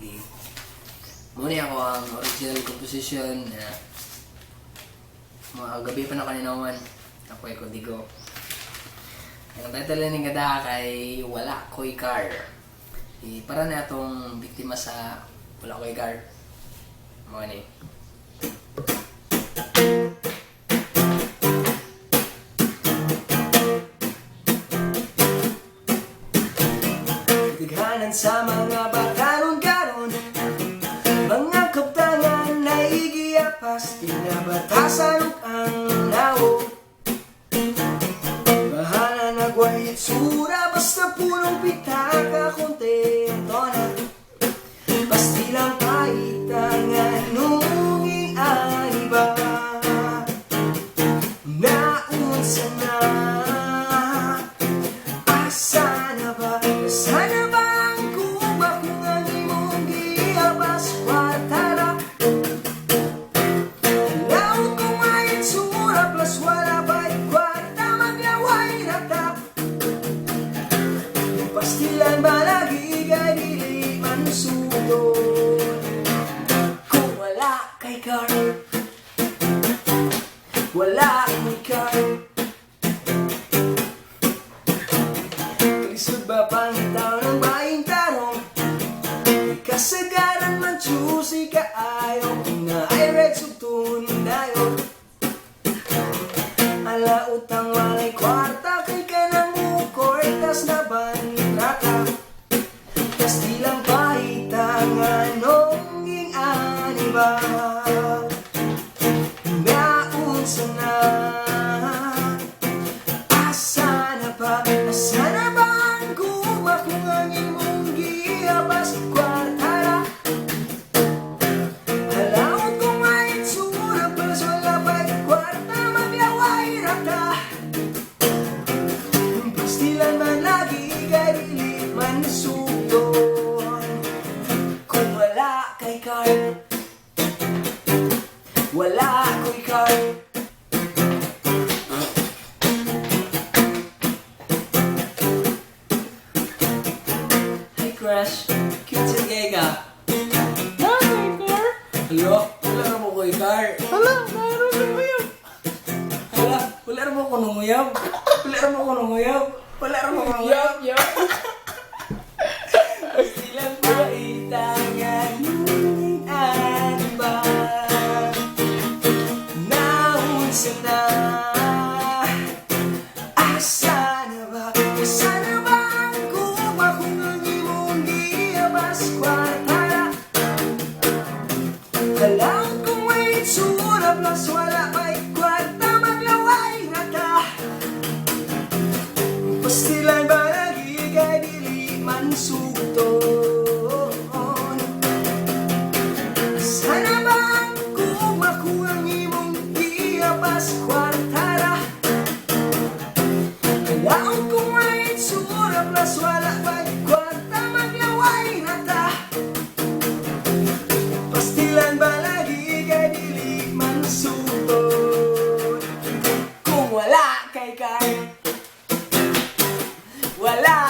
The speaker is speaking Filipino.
di muna ako ang original composition na mga gabi pa na kaninawan ako ay Codigo. Ang title ng gada kay Wala Ko'y Car. Para na itong biktima sa Wala Ko'y Car. Mga ni. Tighanan sa mga bataron-garon, mga kaptangan na igiyapas, tinabatasan ang nawo. Bahala nagwahit sura, basta punong pitaka, kontento na. Pastilang paitangan nung ianiba. Naunsa na, asa na ba? Sana ba ang kuba kung ang imong giyabas watara? Laot kong ayit sura, plus wala ba'y kwarta, maglaway ratap. Pastilan ba lagi kay dili man sudon? Kung wala kay car, wala kay car. Lisod ba pangitaw ng baing tarong? Kasagaran man choosy ka ayaw, na ay red sugtun dayo. Ala utang walay kwarta, kay ka nang ukortas na banata. Kastilang pahitangan nung ingani ba? Naunsa na, asa na ba? Asa na ba ang guma kung ang imong giyabas kwartara? Halaot kong ay itsura, plus wala ba'y kwarta, maglaway rata. Pastilan man lagi kay dili man sugton. Kung wala kay car, wala ko'y car. Hi crush, cute sa gay ka. Hello? Wala na mo ko'y car. Wala na mo ko nunguyab. Wala na mo ko nunguyab. Wala na mo ko nunguyab. Pastilang paitangan nung ba? Naunsa na, asa na ba? Asa na ba ang kuba kung ang imong giyabas kwartara? Kalaot kong may itsura, plus wala ba'y kwarta, maglaway rata. Pastilan ba lagi kay dili man sugton? Sana ba ang kuba kung ang imong giyabas kwartara? Kalaot kong may itsura, plus wala ba'y kwarta, maglaway rata. Pastilan ba lagi kay dili man sugton? Kung wala kay car, wala